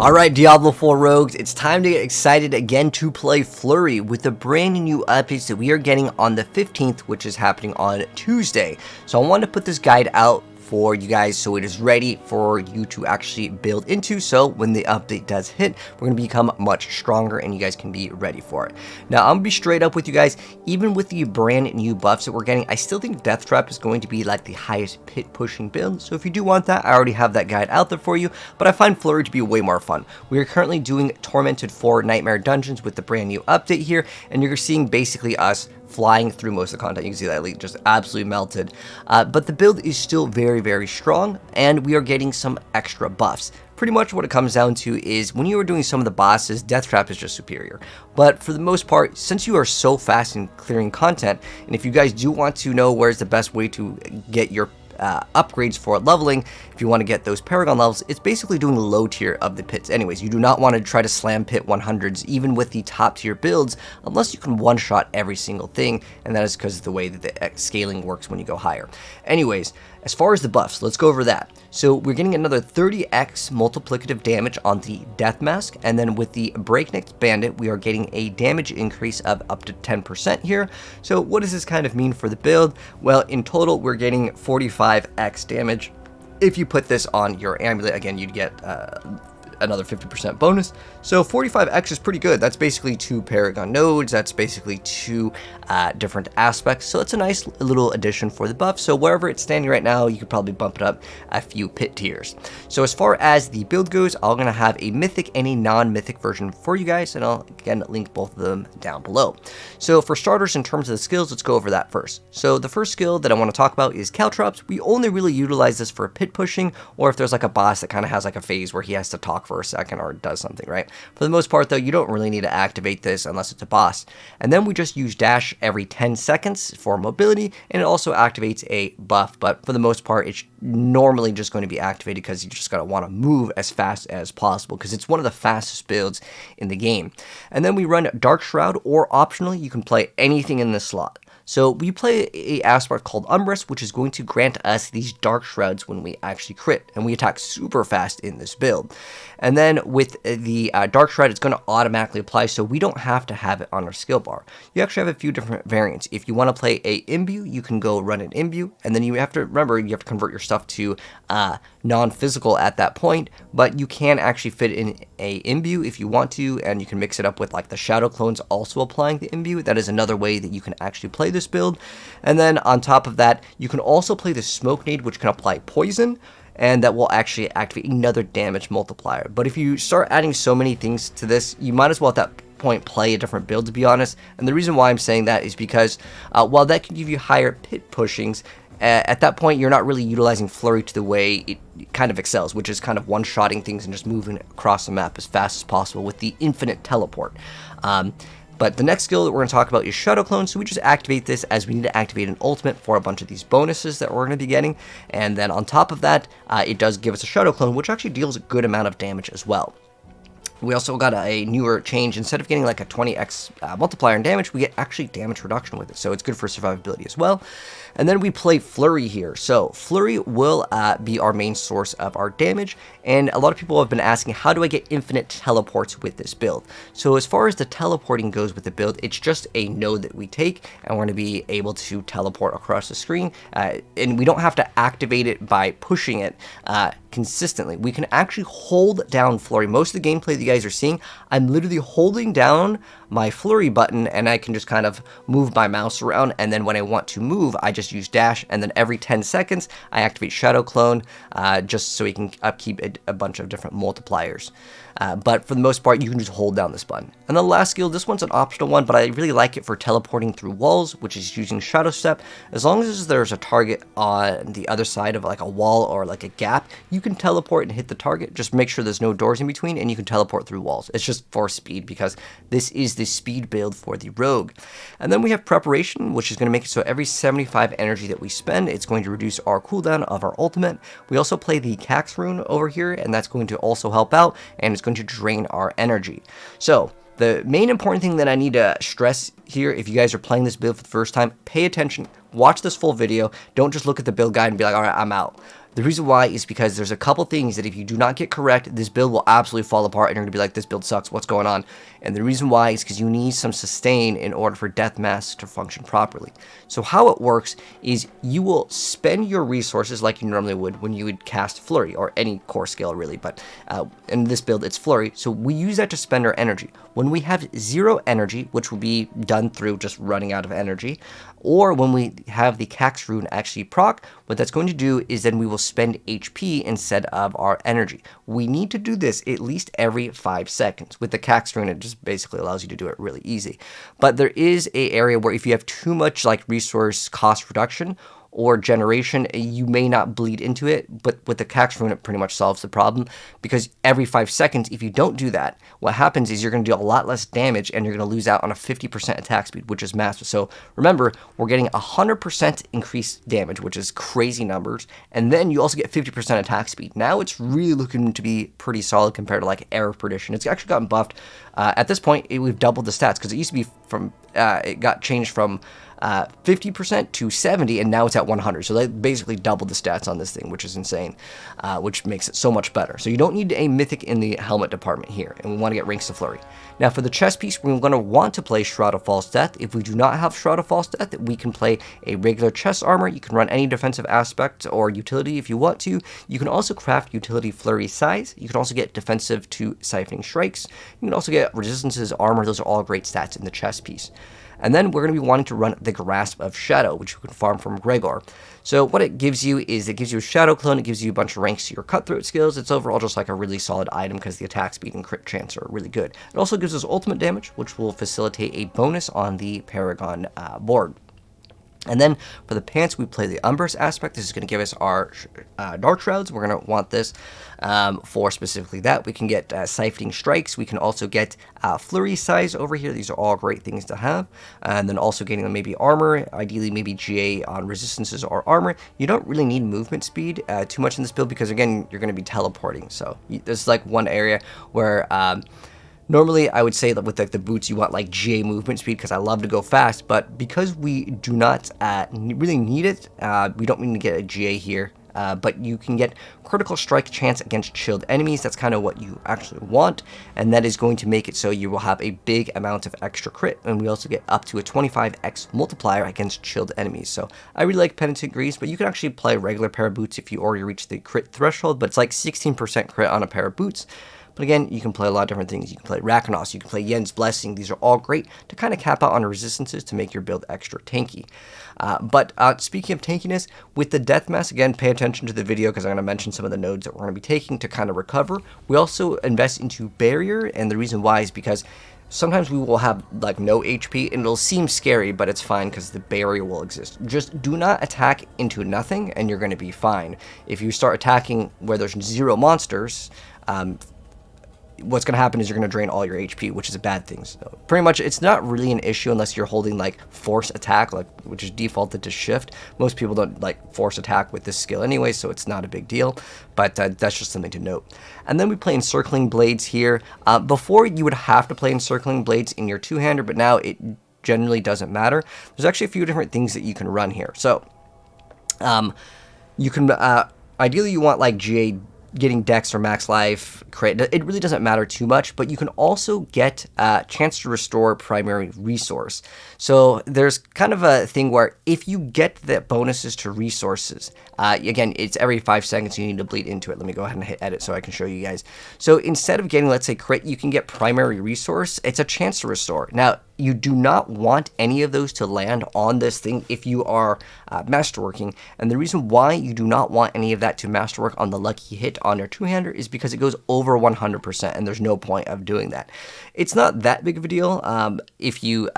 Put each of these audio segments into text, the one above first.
Alright, Diablo 4 Rogues, it's time to get excited again to play Flurry with the brand new updates that we are getting on the 15th, which is happening on Tuesday. So I wanted to put this guide out for you guys so it is ready for you to actually build into, so when the update does hit, we're going to become much stronger and you guys can be ready for it. Now, I'm going to be straight up with you guys, even with the brand new buffs that we're getting, I still think Death Trap is going to be like the highest pit pushing build, so if you do want that, I already have that guide out there for you, but I find Flurry to be way more fun. We are currently doing Tormented 4 Nightmare Dungeons with the brand new update here, and you're seeing basically us flying through most of the content. You can see that elite just absolutely melted, but the build is still very strong, and we are getting some extra buffs. Pretty much what it comes down to is when you are doing some of the bosses, Death Trap is just superior. But for the most part, since you are so fast in clearing content, and if you guys do want to know where's the best way to get your upgrades for leveling, if you want to get those Paragon levels, it's basically doing the low tier of the pits anyways. You do not want to try to slam pit 100s even with the top tier builds unless you can one-shot every single thing, and that is because of the way that the scaling works when you go higher. Anyways, as far as the buffs, let's go over that. So we're getting another 30x multiplicative damage on the Death Mask, and then with the Breakneck Bandit, we are getting a damage increase of up to 10% here. So what does this kind of mean for the build? Well, in total, we're getting 45x damage. If you put this on your amulet, again, you'd get another 50% bonus. So 45x is pretty good. That's basically 2 Paragon nodes. That's basically 2 different aspects. So it's a nice little addition for the buff. So wherever it's standing right now, you could probably bump it up a few pit tiers. So as far as the build goes, I'm going to have a mythic and a non-mythic version for you guys, and I'll again link both of them down below. So for starters, in terms of the skills, let's go over that first. So the first skill that I want to talk about is Caltrops. We only really utilize this for pit pushing, or if there's like a boss that kind of has like a phase where he has to talk for a second or does something, right? For the most part though, you don't really need to activate this unless it's a boss. And then we just use dash every 10 seconds for mobility, and it also activates a buff, but for the most part it's normally just going to be activated because you just gotta want to move as fast as possible because it's one of the fastest builds in the game. And then we run Dark Shroud, or optionally you can play anything in this slot. So we play a aspect called Umbrus, which is going to grant us these Dark Shrouds when we actually crit, and we attack super fast in this build. And then with the Dark Shroud, it's going to automatically apply, so we don't have to have it on our skill bar. You actually have a few different variants. If you want to play a Imbue, you can go run an Imbue, and then you have to remember, you have to convert your stuff to non-physical at that point, but you can actually fit in a Imbue if you want to, and you can mix it up with like the Shadow Clones also applying the Imbue. That is another way that you can actually play this build. And then on top of that, you can also play the Smoke Nade, which can apply poison, and that will actually activate another damage multiplier. But if you start adding so many things to this, you might as well at that point play a different build, to be honest. And the reason why I'm saying that is because while that can give you higher pit pushings, at that point you're not really utilizing Flurry to the way it kind of excels, which is kind of one-shotting things and just moving across the map as fast as possible with the infinite teleport. But the next skill that we're going to talk about is Shadow Clone, so we just activate this as we need to activate an ultimate for a bunch of these bonuses that we're going to be getting. And then on top of that, it does give us a Shadow Clone, which actually deals a good amount of damage as well. We also got a newer change. Instead of getting like a 20x multiplier in damage, we get actually damage reduction with it, so it's good for survivability as well. And then we play Flurry here. So Flurry will be our main source of our damage, and a lot of people have been asking, how do I get infinite teleports with this build? So as far as the teleporting goes with the build, it's just a node that we take, and we're going to be able to teleport across the screen, and we don't have to activate it by pushing it consistently. We can actually hold down Flurry. Most of the gameplay that you guys are seeing, I'm literally holding down my Flurry button, and I can just kind of move my mouse around, and then when I want to move, I just use dash, and then every 10 seconds, I activate Shadow Clone, just so we can upkeep a bunch of different multipliers. But for the most part, you can just hold down this button. And the last skill, this one's an optional one, but I really like it for teleporting through walls, which is using Shadow Step. As long as there's a target on the other side of like a wall or like a gap, you can teleport and hit the target. Just make sure there's no doors in between, and you can teleport through walls. It's just for speed, because this is the speed build for the Rogue. And then we have Preparation, which is going to make it so every 75 energy that we spend, it's going to reduce our cooldown of our ultimate. We also play the Cax rune over here, and that's going to also help out, and it's going to drain our energy. So the main important thing that I need to stress here, if you guys are playing this build for the first time, pay attention, watch this full video. Don't just look at the build guide and be like, all right, I'm out. The reason why is because there's a couple things that if you do not get correct, this build will absolutely fall apart and you're going to be like, this build sucks, what's going on? And the reason why is because you need some sustain in order for Death Mask to function properly. So how it works is you will spend your resources like you normally would when you would cast Flurry, or any core skill really, but in this build it's Flurry, so we use that to spend our energy. When we have 0 energy, which will be done through just running out of energy, or when we have the Cax rune actually proc, what that's going to do is then we will spend HP instead of our energy. We need to do this at least every 5 seconds. With the Cax rune, it just basically allows you to do it really easy. But there is a area where if you have too much like resource cost reduction or generation, you may not bleed into it, but with the Cax rune, it pretty much solves the problem, because every 5 seconds, if you don't do that, what happens is you're going to do a lot less damage, and you're going to lose out on a 50% attack speed, which is massive. So remember, we're getting 100% increased damage, which is crazy numbers, and then you also get 50% attack speed. Now it's really looking to be pretty solid compared to like Error Perdition. It's actually gotten buffed. At this point, we've doubled the stats, because it used to be from, it got changed from 50% to 70, and now it's at 100. So they basically doubled the stats on this thing, which is insane, which makes it so much better. So you don't need a Mythic in the helmet department here, and we want to get ranks to Flurry. Now for the chest piece, we're going to want to play Shroud of False Death. If we do not have Shroud of False Death, we can play a regular chest armor. You can run any defensive aspect or utility if you want to. You can also craft utility Flurry size. You can also get defensive to Siphoning Strikes. You can also get resistances, armor. Those are all great stats in the chest piece. And then we're going to be wanting to run the Grasp of Shadow, which you can farm from Gregor. So what it gives you is it gives you a Shadow Clone, it gives you a bunch of ranks to your Cutthroat skills. It's overall just like a really solid item because the attack speed and crit chance are really good. It also gives us ultimate damage, which will facilitate a bonus on the Paragon board. And then for the pants, we play the Umbrous aspect. This is going to give us our Dark Shrouds. We're going to want this for specifically that. We can get Siphoning Strikes. We can also get Flurry size over here. These are all great things to have. And then also getting maybe armor, ideally maybe GA on resistances or armor. You don't really need movement speed too much in this build because, again, you're going to be teleporting. So this is like one area where normally, I would say that with like the boots, you want like GA movement speed because I love to go fast, but because we do not really need it, we don't need to get a GA here, but you can get critical strike chance against chilled enemies. That's kind of what you actually want, and that is going to make it so you will have a big amount of extra crit, and we also get up to a 25x multiplier against chilled enemies. So I really like Penitent Grease, but you can actually play a regular pair of boots if you already reach the crit threshold, but it's like 16% crit on a pair of boots. But again, you can play a lot of different things. You can play Rakenos, you can play Yen's Blessing. These are all great to kind of cap out on resistances to make your build extra tanky. But speaking of tankiness, with the Death Mask, again, pay attention to the video because I'm going to mention some of the nodes that we're going to be taking to kind of recover. We also invest into Barrier, and the reason why is because sometimes we will have like no HP, and it'll seem scary, but it's fine because the barrier will exist. Just do not attack into nothing, and you're going to be fine. If you start attacking where there's 0 monsters, what's going to happen is you're going to drain all your HP, which is a bad thing. So pretty much it's not really an issue unless you're holding like force attack, like which is defaulted to shift. Most people don't like force attack with this skill anyway, so it's not a big deal, but that's just something to note. And then we play Encircling Blades here. Before you would have to play Encircling Blades in your two-hander, but now it generally doesn't matter. There's actually a few different things that you can run here. So you can ideally you want like GA getting Dex or Max Life, crit. It really doesn't matter too much, but you can also get a chance to restore primary resource. So there's kind of a thing where if you get the bonuses to resources, again, it's every 5 seconds you need to bleed into it. Let me go ahead and hit edit so I can show you guys. So instead of getting, let's say, crit, you can get primary resource. It's a chance to restore. Now, you do not want any of those to land on this thing if you are masterworking. And the reason why you do not want any of that to masterwork on the lucky hit on your two-hander is because it goes over 100%, and there's no point of doing that. It's not that big of a deal if you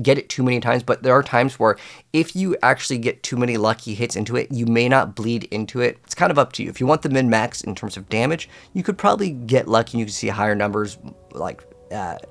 get it too many times, but there are times where if you actually get too many lucky hits into it, you may not bleed into it. It's kind of up to you. If you want the min-max in terms of damage, you could probably get lucky and you can see higher numbers like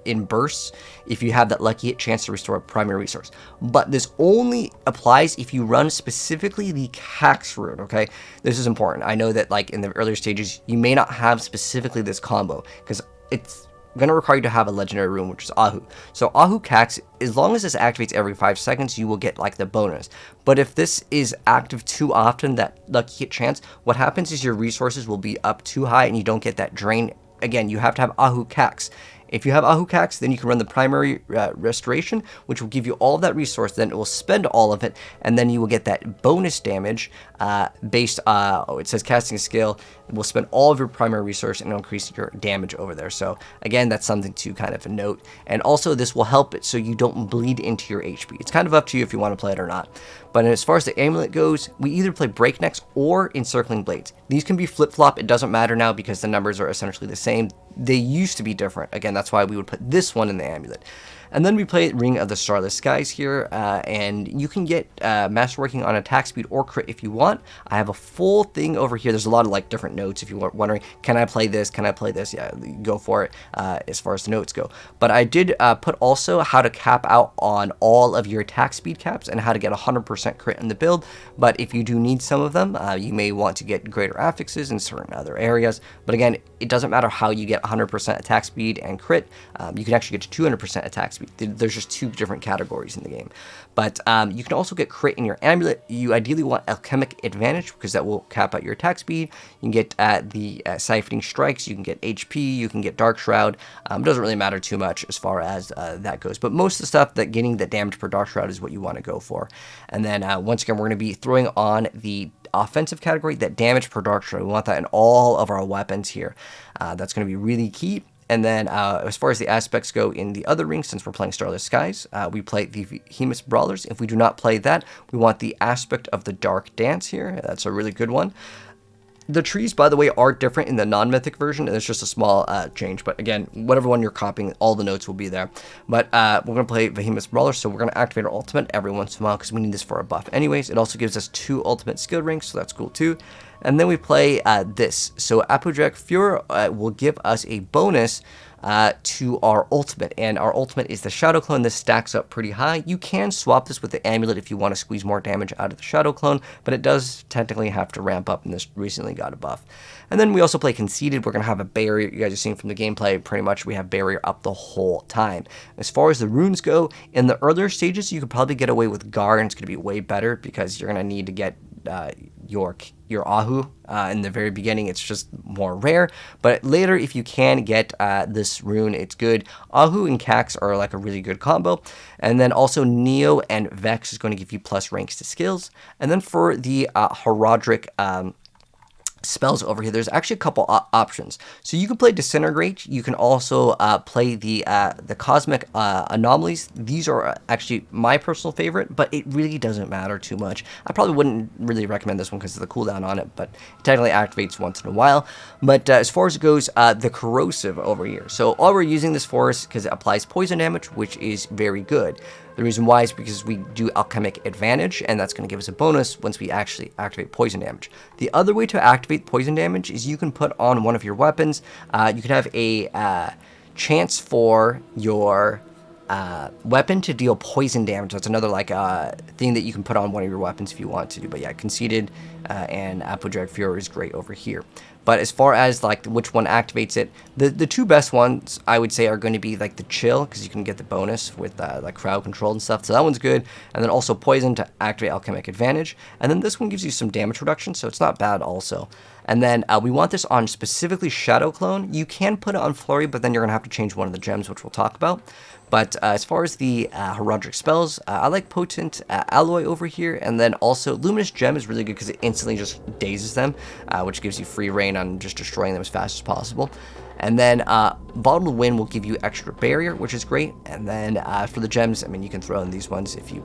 in bursts if you have that lucky hit chance to restore a primary resource. But this only applies if you run specifically the Cax rune, okay? This is important. I know that like in the earlier stages, you may not have specifically this combo because it's going to require you to have a legendary rune, which is Ahu. So Ahu Cax, as long as this activates every 5 seconds, you will get like the bonus. But if this is active too often, that lucky hit chance, what happens is your resources will be up too high and you don't get that drain. Again, you have to have Ahu Cax. If you have Ahu Cax, then you can run the primary restoration, which will give you all of that resource. Then it will spend all of it, and then you will get that bonus damage based. It says casting skill. It will spend all of your primary resource and it'll increase your damage over there. So again, that's something to kind of note. And also, this will help it so you don't bleed into your HP. It's kind of up to you if you want to play it or not. But as far as the amulet goes, we either play breaknecks or encircling blades. These can be flip-flop. It doesn't matter now because the numbers are essentially the same. They used to be different. Again, that's why we would put this one in the amulet. And then we play Ring of the Starless Skies here, and you can get Masterworking on attack speed or crit if you want. I have a full thing over here. There's a lot of like different notes if you're wondering, can I play this? Can I play this? Yeah, go for it as far as the notes go. But I did put also how to cap out on all of your attack speed caps and how to get 100% crit in the build. But if you do need some of them, you may want to get greater affixes in certain other areas. But again, it doesn't matter how you get 100% attack speed and crit. You can actually get to 200% attack speed. There's just 2 different categories in the game. But you can also get crit in your amulet. You ideally want alchemic advantage because that will cap out your attack speed. You can get the siphoning strikes. You can get HP. You can get dark shroud. It doesn't really matter too much as far as that goes. But most of the stuff that getting the damage per dark shroud is what you want to go for. And then once again, we're going to be throwing on the offensive category, that damage per dark shroud. We want that in all of our weapons here. That's going to be really key. And then as far as the aspects go in the other rings, since we're playing Starless Skies, we play the Behemoth's Brawlers. If we do not play that, we want the aspect of the Dark Dance here. That's a really good one. The trees, by the way, are different in the non-mythic version, and it's just a small change. But again, whatever one you're copying, all the notes will be there. But we're going to play Behemoth's Brawler, so we're going to activate our ultimate every once in a while because we need this for a buff anyways. It also gives us 2 ultimate skill rings, so that's cool too. And then we play this. So Horadric Fury will give us a bonus to our ultimate, and our ultimate is the Shadow Clone. This stacks up pretty high. You can swap this with the amulet if you want to squeeze more damage out of the Shadow Clone, but it does technically have to ramp up, and this recently got a buff. And then we also play Conceited. We're going to have a barrier. You guys have seen from the gameplay, pretty much we have barrier up the whole time. As far as the runes go, in the earlier stages, you could probably get away with Gar, and it's going to be way better because you're going to need to get your Ahu. In the very beginning, it's just more rare, but later, if you can get this rune, it's good. Ahu and Cax are like a really good combo, and then also Neo and Vex is going to give you plus ranks to skills. And then for the Horadric spells over here, there's actually a couple options. So you can play Disintegrate. You can also play the Cosmic Anomalies. These are actually my personal favorite, but it really doesn't matter too much. I probably wouldn't really recommend this one because of the cooldown on it, but it technically activates once in a while. But as far as it goes, the Corrosive over here. So all we're using this for is because it applies poison damage, which is very good. The reason why is because we do alchemic advantage, and that's going to give us a bonus once we actually activate poison damage. The other way to activate poison damage is you can put on one of your weapons. You can have a chance for your weapon to deal poison damage. That's another like thing that you can put on one of your weapons if you want to. But yeah, Conceited and Horadric Fury is great over here. But as far as like which one activates it, the 2 best ones I would say are going to be like the Chill, because you can get the bonus with like crowd control and stuff. So that one's good. And then also Poison to activate alchemic advantage. And then this one gives you some damage reduction, so it's not bad also. And then we want this on specifically Shadow Clone. You can put it on Flurry, but then you're going to have to change one of the gems, which we'll talk about. But as far as the Horadric spells, I like Potent Alloy over here. And then also Luminous Gem is really good because it instantly just dazes them, which gives you free reign on just destroying them as fast as possible. And then Bottled Wind will give you extra barrier, which is great. And then for the gems, I mean, you can throw in these ones if you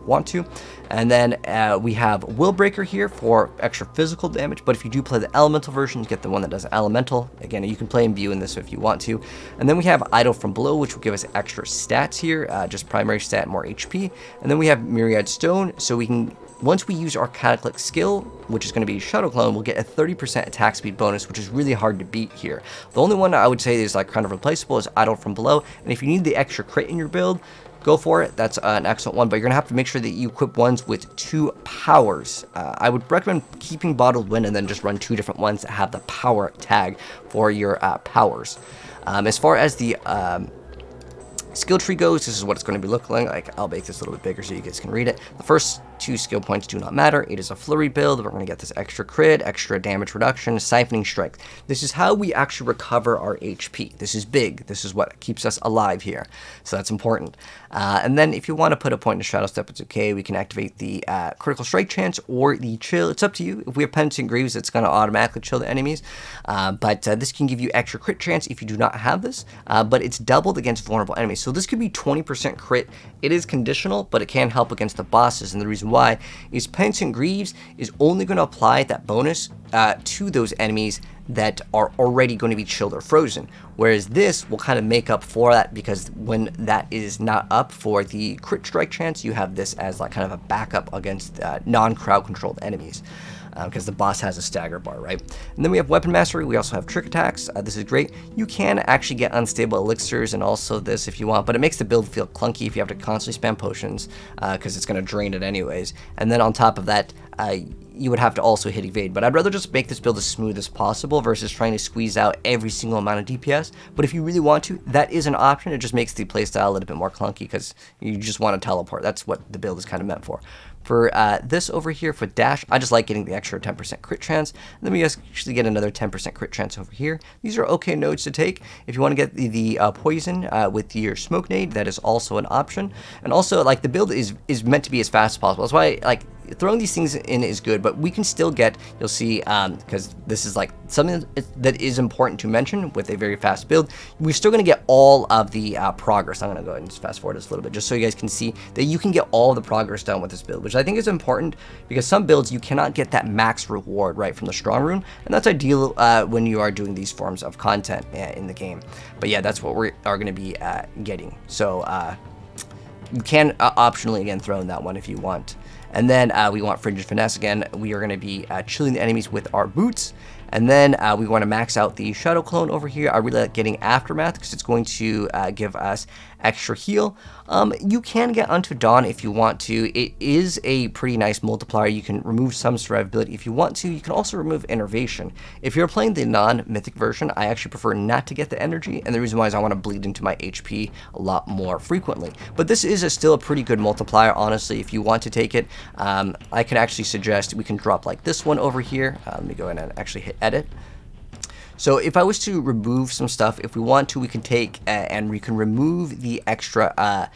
want to. And then we have Willbreaker here for extra physical damage, but if you do play the elemental version, you get the one that does elemental. Again, you can play imbue in this if you want to. And then we have Idol from Below, which will give us extra stats here, just primary stat, more HP. And then we have Myriad Stone, so we can once we use our Cataclysm skill, which is going to be Shadow Clone, we'll get a 30% attack speed bonus, which is really hard to beat here. The only one I would say is like kind of replaceable is Idle from Below, and if you need the extra crit in your build, go for it. That's an excellent one, but you're going to have to make sure that you equip ones with 2 powers. I would recommend keeping Bottled Wind and then just run 2 different ones that have the power tag for your powers. As far as the skill tree goes, this is what it's going to be looking like. I'll make this a little bit bigger so you guys can read it. The first 2 skill points do not matter. It is a Flurry build. We're going to get this extra crit, extra damage reduction, siphoning strength. This is how we actually recover our HP. This is big. This is what keeps us alive here. So that's important. And then if you want to put a point in Shadow Step, it's okay. We can activate the critical strike chance or the chill. It's up to you. If we have Penitent Greaves, it's going to automatically chill the enemies. But this can give you extra crit chance if you do not have this. But it's doubled against vulnerable enemies. So this could be 20% crit. It is conditional, but it can help against the bosses. And the reason why is Penitent Greaves is only going to apply that bonus to those enemies that are already going to be chilled or frozen, whereas this will kind of make up for that, because when that is not up for the crit strike chance, you have this as like kind of a backup against non-crowd controlled enemies. Because the boss has a stagger bar, right? And then we have Weapon Mastery. We also have Trick Attacks. This is great. You can actually get Unstable Elixirs and also this if you want, but it makes the build feel clunky if you have to constantly spam potions, because it's going to drain it anyways. And then on top of that, you would have to also hit Evade. But I'd rather just make this build as smooth as possible versus trying to squeeze out every single amount of DPS. But if you really want to, that is an option. It just makes the playstyle a little bit more clunky because you just want to teleport. That's what the build is kind of meant for. For this over here, for Dash, I just like getting the extra 10% crit chance. And then we actually get another 10% crit chance over here. These are okay nodes to take. If you want to get the Poison with your Smoke Nade, that is also an option. And also, like, the build is meant to be as fast as possible. That's why, like, throwing these things in is good, but we can still get, you'll see, because this is like something that is important to mention with a very fast build, we're still going to get all of the progress. I'm going to go ahead and just fast forward this a little bit just so you guys can see that you can get all the progress done with this build, which I think is important, because some builds you cannot get that max reward right from the strong rune, and that's ideal when you are doing these forms of content in the game. But yeah, that's what we are going to be getting. So you can optionally again throw in that one if you want. And then we want Frigid Finesse again. We are going to be chilling the enemies with our boots. And then we want to max out the Shadow Clone over here. I really like getting Aftermath because it's going to give us extra heal. You can get Unto Dawn if you want to. It is a pretty nice multiplier. You can remove some survivability if you want to. You can also remove Enervation. If you're playing the non-mythic version, I actually prefer not to get the energy, and the reason why is I want to bleed into my HP a lot more frequently. But this is still a pretty good multiplier, honestly, if you want to take it. I can actually suggest we can drop like this one over here. Let me go ahead and actually hit edit. So if I was to remove some stuff, if we want to, we can take and we can remove the extra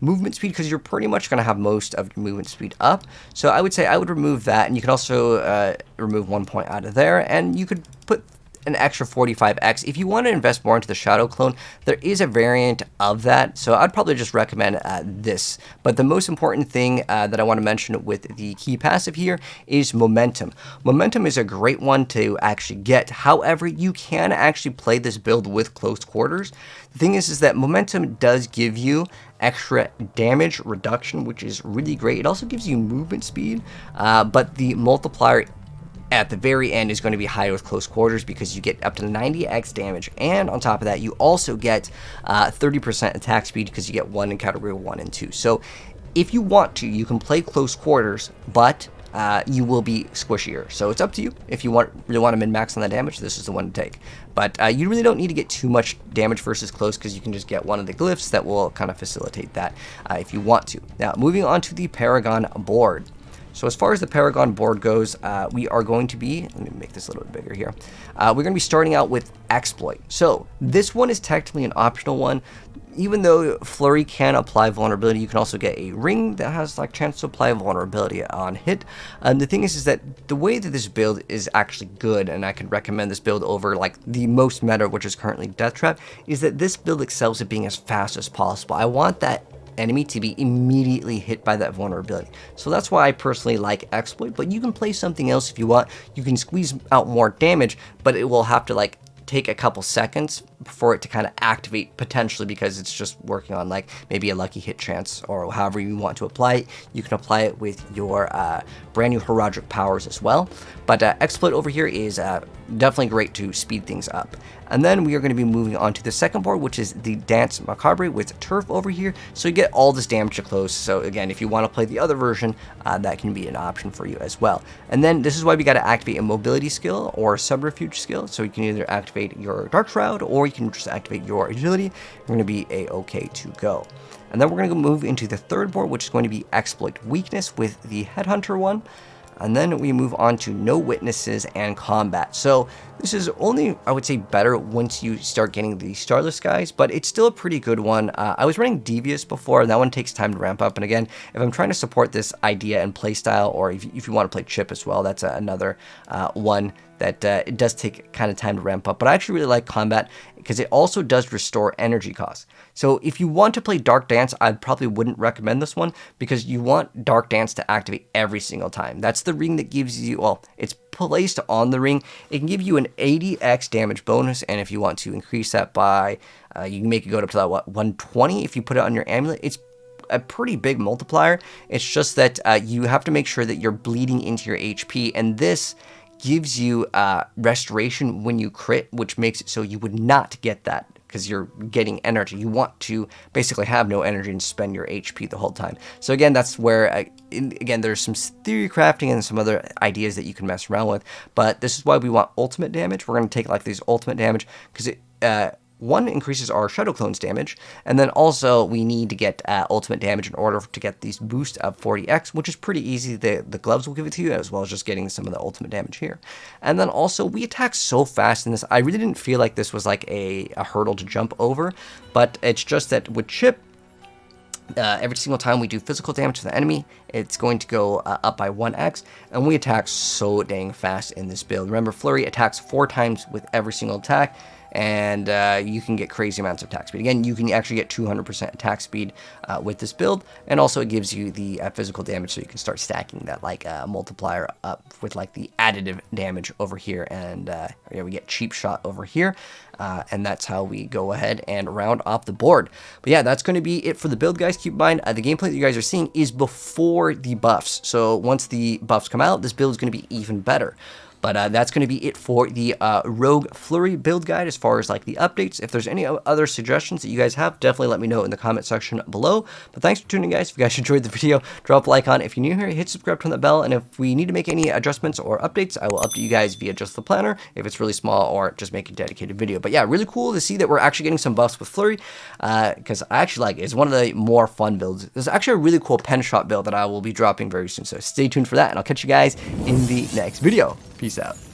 movement speed, because you're pretty much going to have most of your movement speed up. So I would say I would remove that, and you can also remove 1 point out of there, and you could put an extra 45x. If you want to invest more into the Shadow Clone, there is a variant of that, so I'd probably just recommend this. But the most important thing that I want to mention with the key passive here is Momentum. Momentum is a great one to actually get. However, you can actually play this build with close quarters. The thing is that Momentum does give you extra damage reduction, which is really great. It also gives you movement speed, but the multiplier at the very end is going to be higher with close quarters, because you get up to 90x damage, and on top of that you also get 30% attack speed, because you get 1 in category 1 and 2. So if you want to, you can play close quarters, but you will be squishier. So it's up to you. If you really want to min-max on that damage, this is the one to take. But you really don't need to get too much damage versus close, because you can just get one of the glyphs that will kind of facilitate that if you want to. Now, moving on to the Paragon board. So as far as the Paragon board goes, we are going to be, let me make this a little bit bigger here. We're going to be starting out with Exploit. So this one is technically an optional one. Even though Flurry can apply vulnerability, you can also get a ring that has like chance to apply vulnerability on hit. The thing is that the way that this build is actually good, and I can recommend this build over like the most meta, which is currently Death Trap, is that this build excels at being as fast as possible. I want that enemy to be immediately hit by that vulnerability. So that's why I personally like Exploit, but you can play something else if you want. You can squeeze out more damage, but it will have to like take a couple seconds for it to kind of activate potentially, because it's just working on like maybe a lucky hit chance, or however you want to apply it. You can apply it with your brand new Horadric powers as well. But Exploit over here is definitely great to speed things up. And then we are going to be moving on to the second board, which is the Dance Macabre with Turf over here. So you get all this damage to close. So again, if you want to play the other version, that can be an option for you as well. And then this is why we got to activate a mobility skill or a subterfuge skill. So you can either activate your Dark Shroud, or you can just activate your agility. You're going to be okay to go. And then we're going to move into the third board, which is going to be Exploit Weakness with the Headhunter one. And then we move on to No Witnesses and Combat. So this is only, I would say, better once you start getting the Starless guys, but it's still a pretty good one. I was running Devious before, and that one takes time to ramp up. And again, if I'm trying to support this idea and playstyle, or if you want to play Chip as well, that's another one that it does take kind of time to ramp up. But I actually really like Combat because it also does restore energy costs. So if you want to play Dark Dance, I probably wouldn't recommend this one, because you want Dark Dance to activate every single time. That's the ring that gives you, well, it's placed on the ring. It can give you an 80x damage bonus, and if you want to increase that by, you can make it go up to that, what, 120 if you put it on your amulet. It's a pretty big multiplier. It's just that you have to make sure that you're bleeding into your HP, and this gives you restoration when you crit, which makes it so you would not get that because you're getting energy. You want to basically have no energy and spend your HP the whole time. So again, that's where, again, there's some theory crafting and some other ideas that you can mess around with, but this is why we want ultimate damage. We're going to take like these ultimate damage because it, one, increases our Shadow Clones damage, and then also we need to get ultimate damage in order to get these boost of 40x, which is pretty easy. The gloves will give it to you, as well as just getting some of the ultimate damage here. And then also, we attack so fast in this. I really didn't feel like this was like a hurdle to jump over, but it's just that with Chip, every single time we do physical damage to the enemy, it's going to go up by 1x, and we attack so dang fast in this build. Remember, Flurry attacks 4 times with every single attack, and you can get crazy amounts of attack speed. Again, you can actually get 200% attack speed with this build, and also it gives you the physical damage, so you can start stacking that like multiplier up with like the additive damage over here, and yeah, we get cheap shot over here, and that's how we go ahead and round off the board. But yeah, that's going to be it for the build, guys. Keep in mind, the gameplay that you guys are seeing is before the buffs, so once the buffs come out, this build is going to be even better. But that's going to be it for the Rogue Flurry build guide as far as like the updates. If there's any other suggestions that you guys have, definitely let me know in the comment section below. But thanks for tuning in, guys. If you guys enjoyed the video, drop a like on it. If you're new here, hit subscribe, turn that bell. And if we need to make any adjustments or updates, I will update you guys via just the planner if it's really small, or just make a dedicated video. But yeah, really cool to see that we're actually getting some buffs with Flurry, because I actually like it. It's one of the more fun builds. There's actually a really cool pen shot build that I will be dropping very soon. So stay tuned for that, and I'll catch you guys in the next video. Peace out.